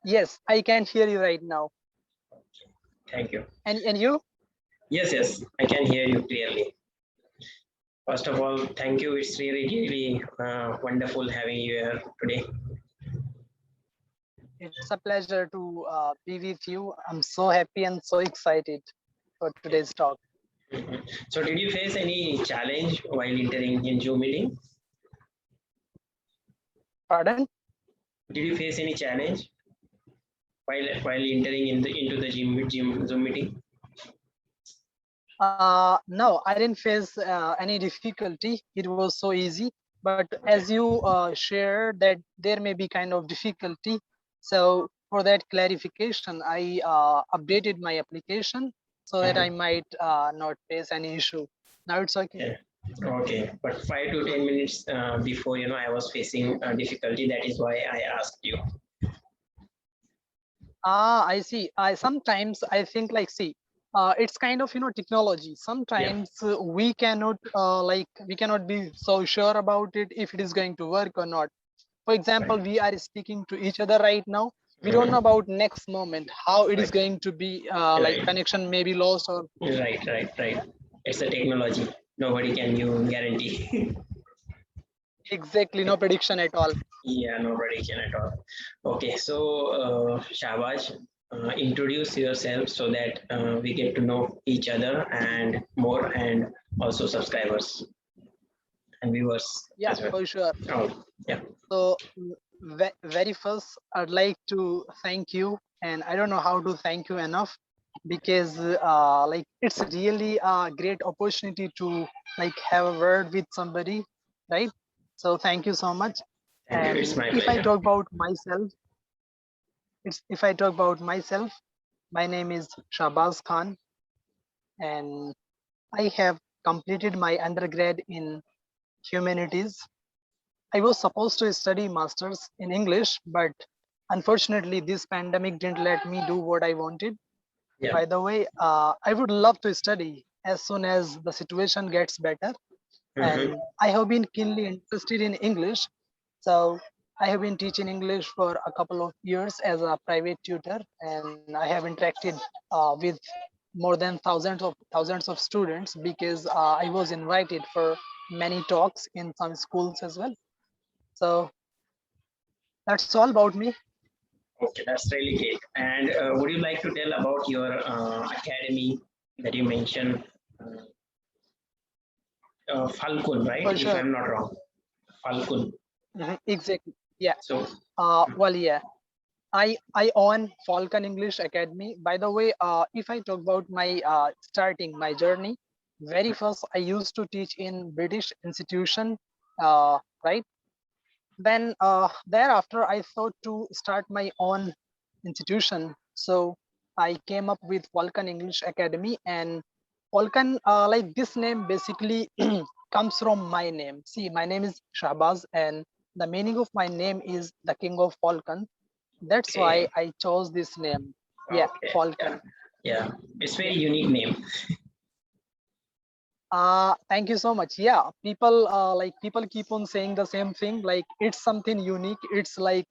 Yes, I can hear you right now. Thank you. And you? Yes, I can hear you clearly. First of all, thank you. It's really wonderful having you here today. It's a pleasure to be with you. I'm so happy and so excited for today's talk. Mhm. So, did you face any challenge while entering in Zoom meeting? Pardon? Did you face any challenge while entering into the gym Zoom meeting? No, I didn't face any difficulty. It was so easy. But Okay. as you shared that there may be kind of difficulty, so for that clarification, I updated my application so that I Mhm. might not face any issue. Now it's okay. Yeah. Okay, but 5 to 10 minutes before, I was facing difficulty. That is why I asked you. I see. I sometimes I think like, see, it's kind of technology. Yeah. Sometimes we cannot be so sure about it if it is going to work or not. For example, Right. we are speaking to each other right now. We don't know Mhm. about next moment how it is Right. going to be. Like Right. connection may be lost or Right. It's a technology. Nobody can you guarantee. exactly no prediction at all. Yeah, nobody can at all. Okay, so Shahbaz, introduce yourself so that we get to know each other and more, and also subscribers and viewers Yeah, as well. for sure. Oh, yeah. So very first, I'd like to thank you, and I don't know how to thank you enough because like it's really a great opportunity to like have a word with somebody, right? So thank you so much. Thank you. It's And my if I pleasure. talk about myself, if I talk about myself, my name is Shahbaz Khan, and I have completed my undergrad in humanities. I was supposed to study masters in English, but unfortunately, this pandemic didn't let me do what I wanted. Yeah. By the way, I would love to study as soon as the situation gets better. Mm-hmm. And I have been keenly interested in English. So I have been teaching English for a couple of years as a private tutor, and I have interacted with more than thousands of students because I was invited for many talks in some schools as well. So that's all about me. Okay, that's really great. And would you like to tell about your academy that you mentioned, Falcon, right? For If sure. I'm not wrong, Falcon. Exactly. Yeah. So, Well, yeah. I own Falcon English Academy. By the way, if I talk about my starting my journey, very first I used to teach in British institution, right? Then thereafter I thought to start my own institution. So I came up with Falcon English Academy, and Falcon, like this name basically comes from my name. See, my name is Shahbaz, and the meaning of my name is the King of Falcon. That's why okay, I chose this name. Yeah, okay, yeah, Falcon. yeah. It's very Yeah. unique name. Thank you so much. Yeah, people people keep on saying the same thing. Like it's something unique. It's like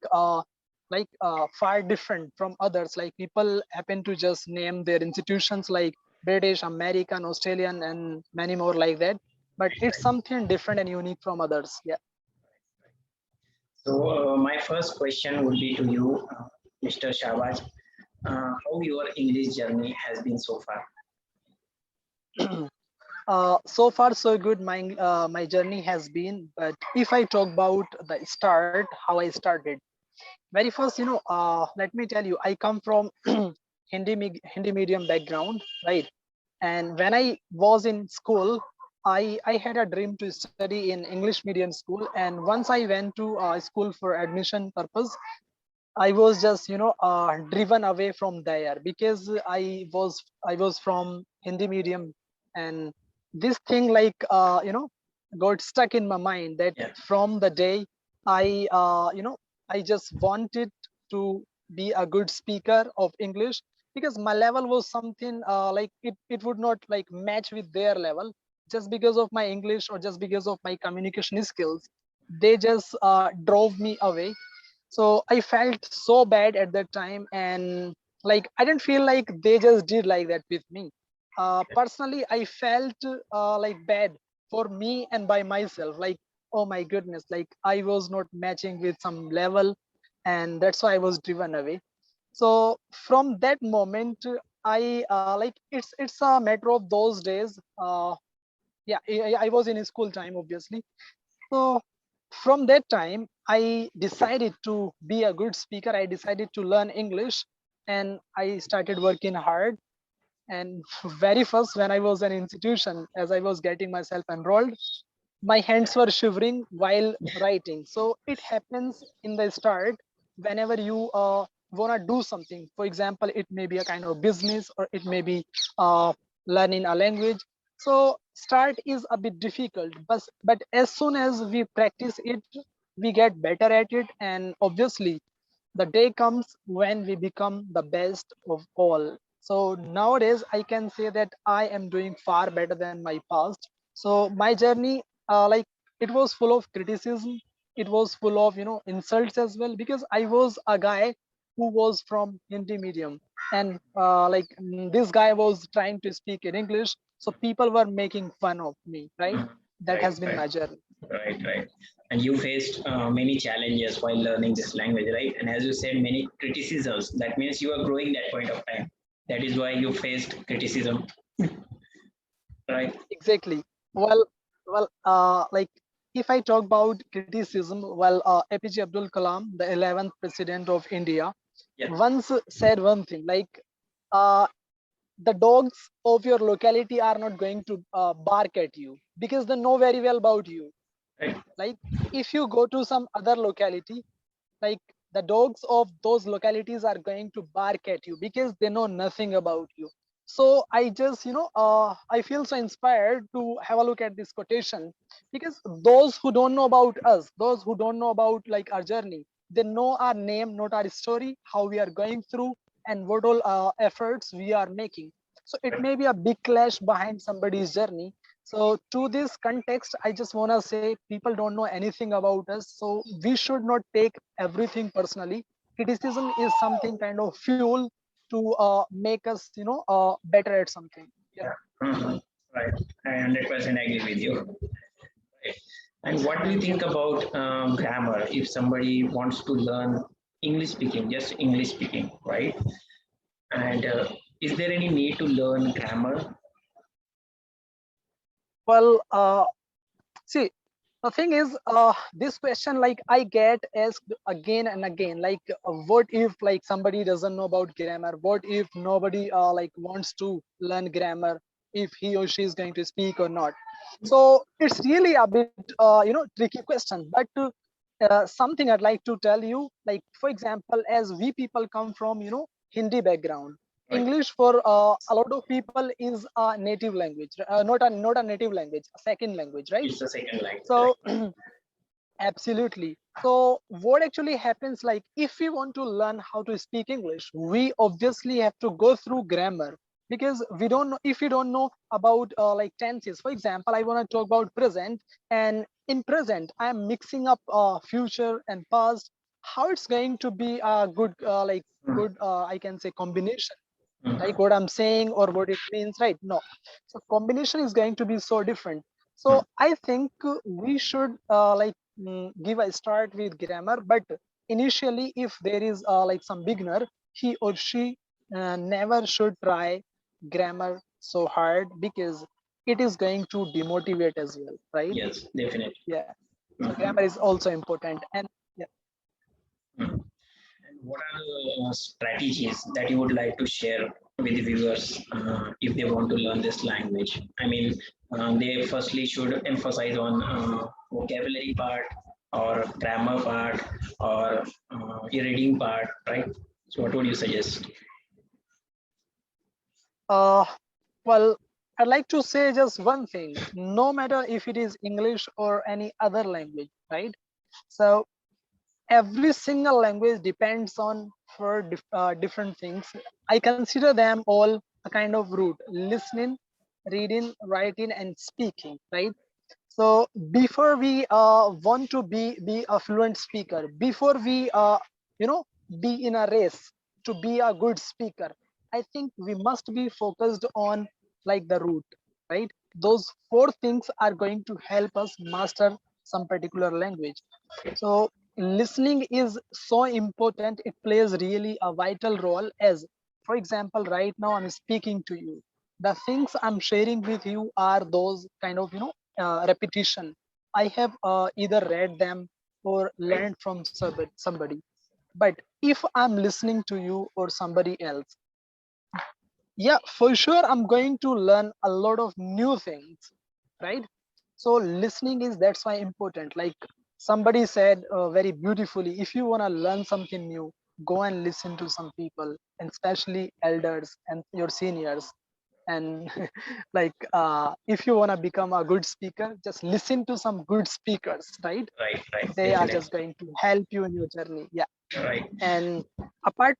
far different from others. Like people happen to just name their institutions like British, American, Australian, and many more like that. But it's Right. something different and unique from others. Yeah. So, my first question would be to you, Mr. Shahbaz. How your English journey has been so far? So far so good. My journey has been. But if I talk about the start, how I started. Very first, let me tell you, I come from Hindi medium background, right? And when I was in school, I had a dream to study in English medium school. And once I went to school for admission purpose, I was just driven away from there because I was from Hindi medium, and this thing got stuck in my mind that Yeah. from the day I just wanted to be a good speaker of English because my level was something like it would not like match with their level just because of my English or just because of my communication skills. They just drove me away. So I felt so bad at that time, and like I didn't feel like they just did like that with me. Personally, I felt like bad for me and by myself. Like, oh my goodness, like I was not matching with some level, and that's why I was driven away. So from that moment, I like it's a matter of those days. Yeah, I was in school time, obviously. So from that time, I decided to be a good speaker. I decided to learn English, and I started working hard. And very first, when I was an institution, as I was getting myself enrolled, my hands were shivering while writing. So it happens in the start whenever you want to do something. For example, it may be a kind of business, or it may be uh, learning a language. So start is a bit difficult, but as soon as we practice it, we get better at it, and obviously the day comes when we become the best of all. So nowadays, I can say that I am doing far better than my past. So my journey, like it was full of criticism. It was full of insults as well, because I was a guy who was from Hindi medium, and this guy was trying to speak in English, so people were making fun of me. Right, Mhm. that Right, has been right, my journey. right, right. And you faced many challenges while learning this language, right? And as you said, many criticisms. That means you are growing that point of time. That is why you faced criticism, right? Exactly. Like if I talk about criticism, APJ Abdul Kalam, the 11th president of India, Yeah, once said one thing like, uh, the dogs of your locality are not going to bark at you because they know very well about you. right. Like if you go to some other locality, like the dogs of those localities are going to bark at you because they know nothing about you. So I just I feel so inspired to have a look at this quotation, because those who don't know about us, those who don't know about like our journey, they know our name, not our story, how we are going through, and what all efforts we are making. So it may be a big clash behind somebody's journey. So to this context, I just want to say people don't know anything about us. So we should not take everything personally. Criticism is something kind of fuel to make us, better at something. Yeah. Yeah. Mhm. Right. I 100% agree with you. Right. And what do you Thank you. think about grammar if somebody wants to learn English speaking, just English speaking, right? And is there any need to learn grammar? Well, see, the thing is, this question like I get asked again and again. Like, what if like somebody doesn't know about grammar? What if nobody like wants to learn grammar? If he or she is going to speak or not? So it's really a bit tricky question. But something I'd like to tell you, like for example, as we people come from Hindi background, Right. English for a lot of people is a native language, not a native language, a second language, right? It's the second language, right? So absolutely. So what actually happens, like if we want to learn how to speak English, we obviously have to go through grammar, because we don't know, if we don't know about like tenses. For example, I want to talk about present, and in present I am mixing up future and past. How it's going to be a good Mm, good I can say combination, like mm, what I'm saying or what it means, right? No. So combination is going to be so different. mm. So I think we should give a start with grammar, but initially, if there is like some beginner, he or she never should try grammar so hard, because it is going to demotivate as well, right? Yes, definitely. Yeah. So grammar Mhm, is also important, and yeah. mm. And what are the strategies that you would like to share with the viewers if they want to learn this language? I mean, they firstly should emphasize on vocabulary part or grammar part or reading part, right? So, what would you suggest? Uh, well, I'd like to say just one thing. No matter if it is English or any other language, right? So every single language depends on for different things. I consider them all a kind of root: listening, reading, writing, and speaking, right? So before we want to be a fluent speaker, before we you know be in a race to be a good speaker, I think we must be focused on like the root, right? Those four things are going to help us master some particular language. So listening is so important. It plays really a vital role. As for example, right now I'm speaking to you. The things I'm sharing with you are those kind of repetition. I have either read them or Right. learned from somebody. But if I'm listening to you or somebody else, yeah, for sure I'm going to learn a lot of new things, right? So listening is, that's why important. Like somebody said very beautifully, if you want to learn something new, go and listen to some people, and especially elders and your seniors. And like if you want to become a good speaker, just listen to some good speakers, right? Right, right, They are just definitely. going to help you in your journey. Yeah. Right, And apart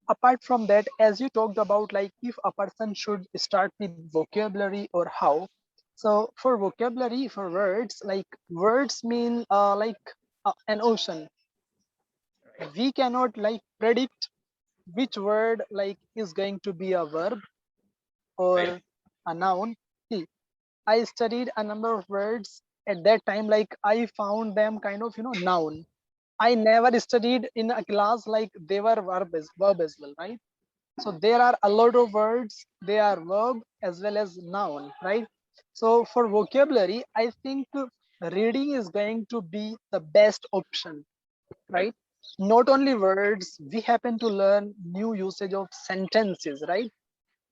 apart from that, as you talked about, like if a person should start with vocabulary or how. So for vocabulary, for words, like words mean an ocean. right, We cannot like predict which word like is going to be a verb right. or a noun. See, I studied a number of words at that time, like I found them kind of noun. I never studied in a class like they were verb as well, right? So there are a lot of words, they are verb as well as noun, right? So for vocabulary, I think reading is going to be the best option, Right. right? Not only words, we happen to learn new usage of sentences, right?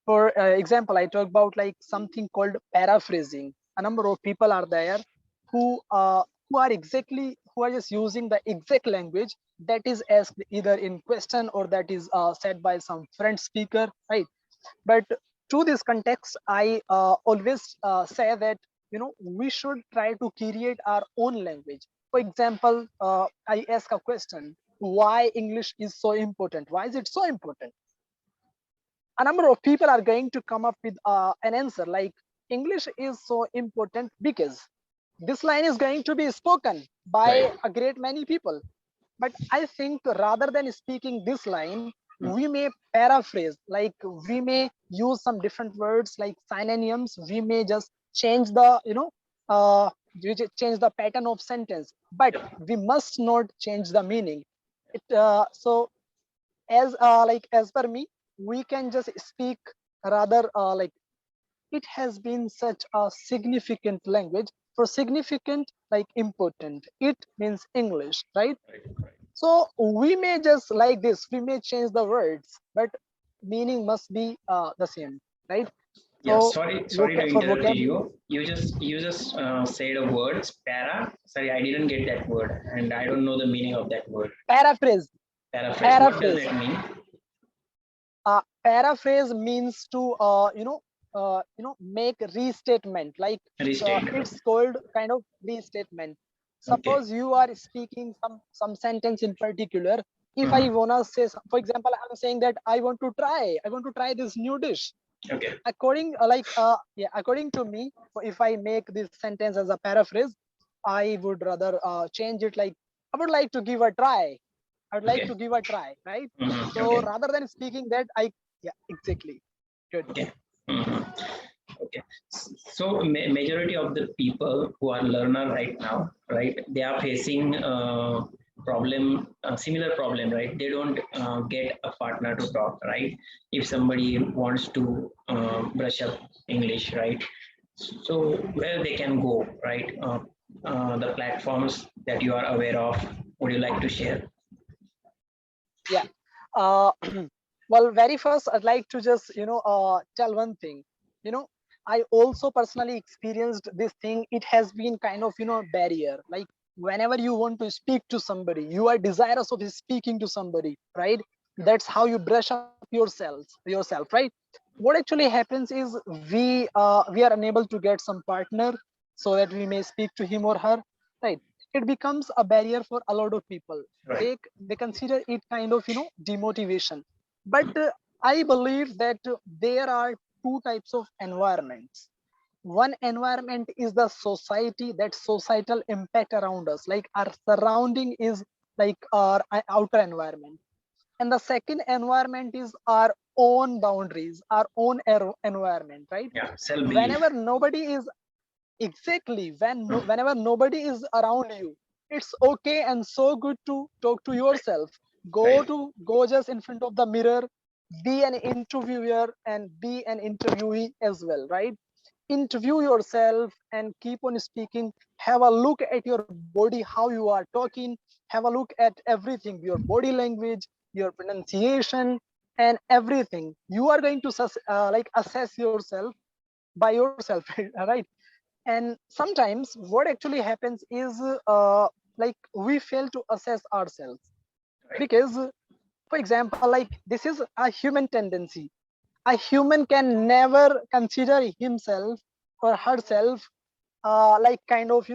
For example, I talk about like something called paraphrasing. A number of people are there who uh, who are just using the exact language that is asked either in question or that is said by some friend speaker, right? But to this context, I always say that we should try to create our own language. For example, I ask a question: why English is so important? Why is it so important? A number of people are going to come up with an answer like English is so important because this line is going to be spoken by Right. a great many people. But I think rather than speaking this line, Mm. we may paraphrase, like we may use some different words like synonyms. We may just change the change the pattern of sentence, but Yep. we must not change the meaning. So as per me, we can just speak rather like it has been such a significant language. For significant, like important, it means English, right? Right, right. So we may just like this, we may change the words, but meaning must be the same, right? Yeah, So sorry to for interrupt vocab, you. You just said a word, para. Sorry, I didn't get that word, and I don't know the meaning of that word. paraphrase. Paraphrase. What does Paraphrase. that mean? Paraphrase means to make restatement, like Restate. it's called kind of restatement. Okay. Suppose you are speaking some sentence in particular. If I Mm-hmm. wanna say for example, I'm saying that I want to try this new dish. Okay. According to me, if I make this sentence as a paraphrase, I would rather change it like I would like to give a try. I would like Okay. to give a try, right? Mm-hmm. So Okay. rather than speaking that, yeah, exactly. Good. Okay. Mm-hmm. Okay. So majority of the people who are learner right now, right, they are facing similar problem, right? They don't get a partner to talk, right? If somebody wants to brush up English, right? So where they can go, right? The platforms that you are aware of, would you like to share? Yeah. Uh, well, very first, I'd like to just tell one thing. You know, I also personally experienced this thing. It has been kind of barrier. Like whenever you want to speak to somebody, you are desirous of speaking to somebody, right? That's how you brush up yourself, right? What actually happens is we are unable to get some partner so that we may speak to him or her, right? It becomes a barrier for a lot of people. Right. They consider it kind of demotivation. But I believe that there are two types of environments. One environment is the society, that societal impact around us, like our surrounding is like our outer environment. And the second environment is our own boundaries, our own environment, right? Yeah, self belief. Whenever nobody is, exactly, whenever nobody is around you, it's okay and so good to talk to Right, yourself. right, Go just in front of the mirror, be an interviewer and be an interviewee as well, right? Interview yourself and keep on speaking. Have a look at your body, how you are talking. Have a look at everything, your body language, your pronunciation, and everything. You are going to like assess yourself by yourself, right? And sometimes what actually happens is like we fail to assess ourselves, right. because for example, like this is a human tendency. A human can never consider himself or herself like kind of,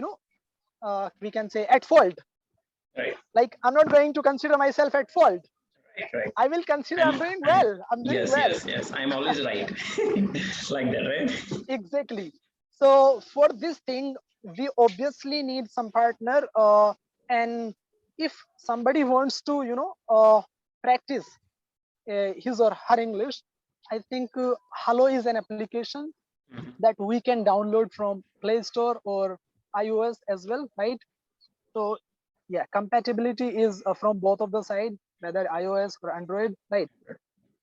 we can say at fault. Right, Like I'm not going to consider myself at fault. right, right. I will consider I'm, I'm doing I'm, well. I'm doing yes, well. yes, yes. I'm always right. Like that, right? Exactly. So for this thing, we obviously need some partner. And if somebody wants to, practice his or her English, I think Hello is an application Mhm. that we can download from Play Store or iOS as well, right? So yeah, compatibility is from both of the side, whether iOS or Android, right?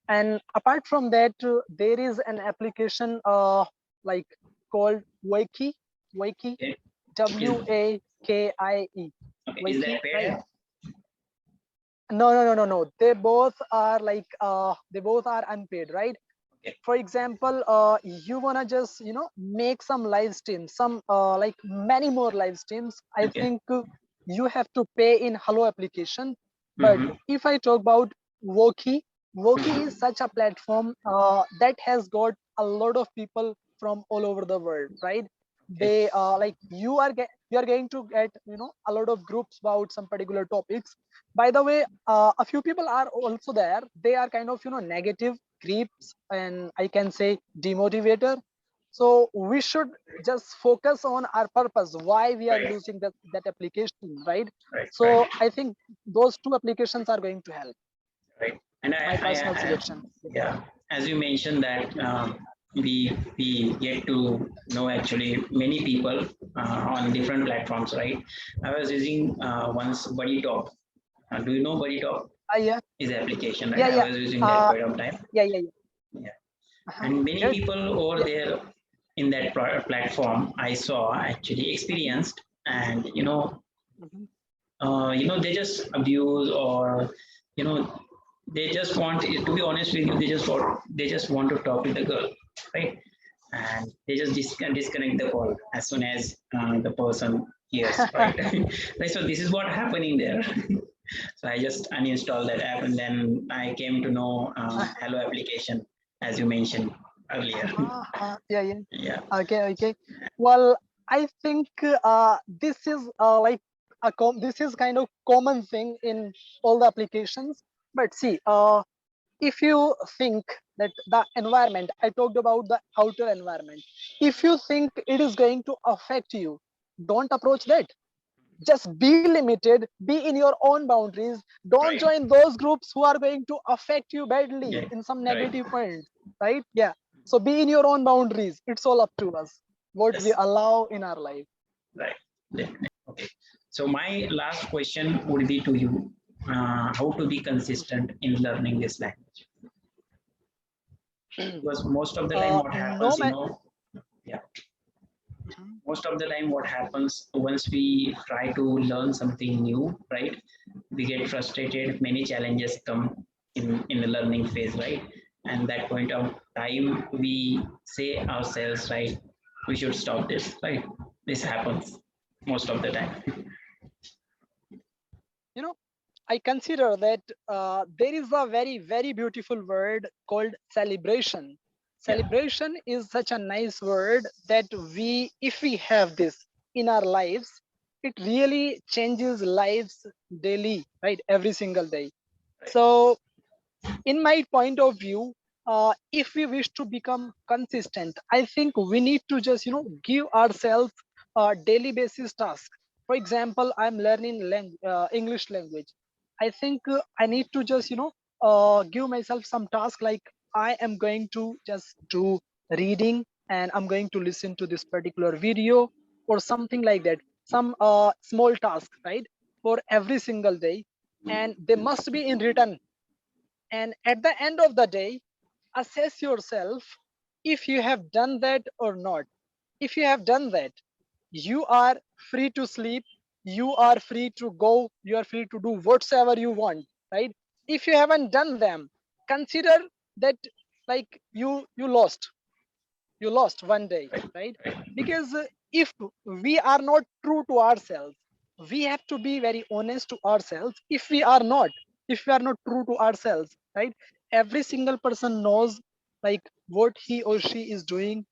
And apart from that, there is an application like called Wiki, Wiki, Okay. Is Wakie, okay. Is Wiki, that paid right? app? No. They both are like they both are unpaid, right? Okay. For example, you wanna just make some live streams, some like many more live streams. I Okay. think you have to pay in Hello application. But Mm-hmm. if I talk about Woki, Woki is such a platform that has got a lot of people from all over the world, right? Okay. They like you are going to get a lot of groups about some particular topics. By the way, a few people are also there. They are kind of negative creeps and I can say demotivator. So we should just focus on our purpose, why we are Right, using that application, right? right, right, So I think those two applications are going to help. right. And My personal suggestion. yeah, as you mentioned that we get to know actually many people on different platforms, right? I was using once Bodytalk. Do you know Bodytalk? Yeah, Is the application, right? yeah, I yeah, was using that uh, quite of time. yeah. Yeah, Uh-huh. and many Good. people over Yeah. there in that platform I saw actually Mhm, experienced, and mhm. they just abuse, or you know they just want, to be honest with you, they just want to talk with the girl, right? And they just disconnect the call as soon as the person hears, right? Right, so this is what happening there. So I just uninstalled that app, and then I came to know Hello application, as you mentioned earlier. Yeah, yeah. Yeah, Okay. Well, I think this is like this is kind of common thing in all the applications. But see, if you think that the environment I talked about, the outer environment, if you think it is going to affect you, don't approach that. Just be limited, be in your own boundaries. Don't right. join those groups who are going to affect you badly Yeah, in some right. negative point, right? Yeah. So be in your own boundaries. It's all up to us what we Yes. allow in our life. Right. Definitely. Okay. So my last question would be to you: how to be consistent in learning this language? Because most of the time, what No happens, man. yeah, most of the time, what happens once we try to learn something new, right? We get frustrated. Many challenges come in the learning phase, right? And that point of time, we say ourselves, right? We should stop this, right? This happens most of the time. you know I consider that there is a very beautiful word called celebration. Yeah. Celebration is such a nice word that we, if we have this in our lives, it really changes lives daily, right? Every single day. Right. So in my point of view, if we wish to become consistent, I think we need to just give ourselves a daily basis task. For example, I'm learning English language. I think I need to just give myself some task, like I am going to just do reading, and I'm going to listen to this particular video or something like that. Some small task, right, for every single day, and they must be in written. And at the end of the day, assess yourself if you have done that or not. If you have done that, you are free to sleep, you are free to go, you are free to do whatsoever you want, right? If you haven't done them, consider that, like, you lost one day, right? Because if we are not true to ourselves, we have to be very honest to ourselves. If we are not true to ourselves, right, every single person knows, like, what he or she is doing,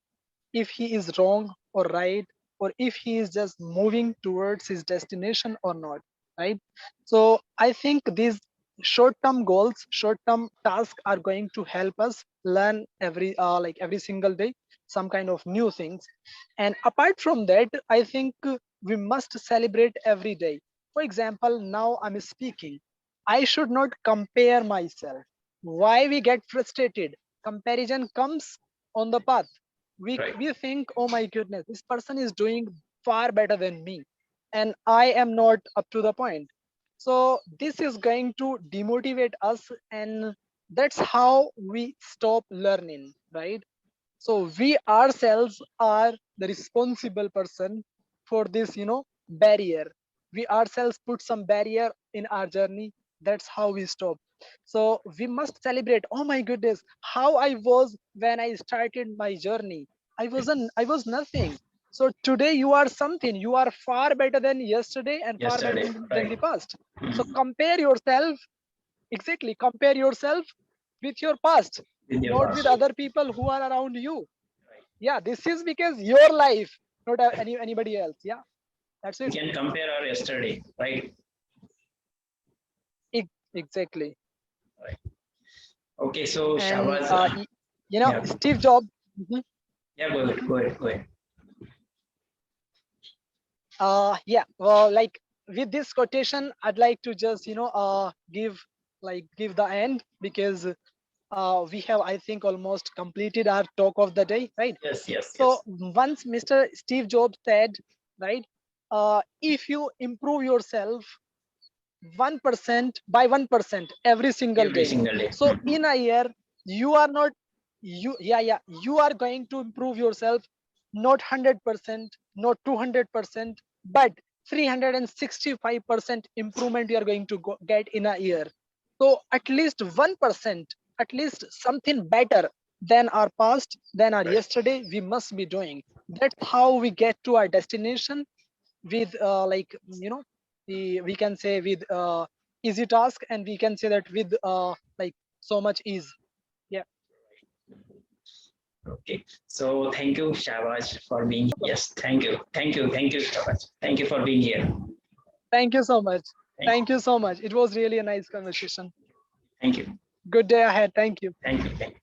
if he is wrong or right, or if he is just moving towards his destination or not, right? So I think these short term goals, short term tasks are going to help us learn every single day some kind of new things. And apart from that, I think we must celebrate every day. For example, now I'm speaking, I should not compare myself. Why we get frustrated? Comparison comes on the path. we Right. we think, oh my goodness, this person is doing far better than me, and I am not up to the point. So this is going to demotivate us, and that's how we stop learning, right? So we ourselves are the responsible person for this barrier. We ourselves put some barrier in our journey. That's how we stop. So we must celebrate, oh my goodness, how I was when I started my journey. I was nothing. So today you are something. You are far better than yesterday and far better Yesterday, than right. the past. So Mhm. compare yourself. Exactly, compare yourself with your past, With your not with past. other people who are around you. Yeah, this is because your life, not anybody else. Yeah, that's We it. can compare our yesterday, right? Exactly. Right. Okay, so And Shahbaz, yeah, Steve Jobs. Mhm. yeah, go ahead, go ahead, go ahead. Yeah, well, like, with this quotation, I'd like to just give the end, because we have, I think, almost completed our talk of the day, right? Yes, yes, So yes. once Mr. Steve Jobs said, right, if you improve yourself 1% by 1% every single Every day, single day. so in a year, you are not you yeah yeah you are going to improve yourself, not 100%, not 200%, but 365% improvement you are going to get in a year. So at least 1%, at least something better than our past, than our Right. yesterday, we must be doing. That's how we get to our destination with, we can say, with easy task, and we can say that with so much ease. Yeah. Okay. So thank you, Shahbaz, for being. Yes, thank you, Shahbaz. Thank you for being here. Thank you so much. Thank you, Thank you so much. It was really a nice conversation. thank you, Good day ahead. Thank you. thank you. Thank you.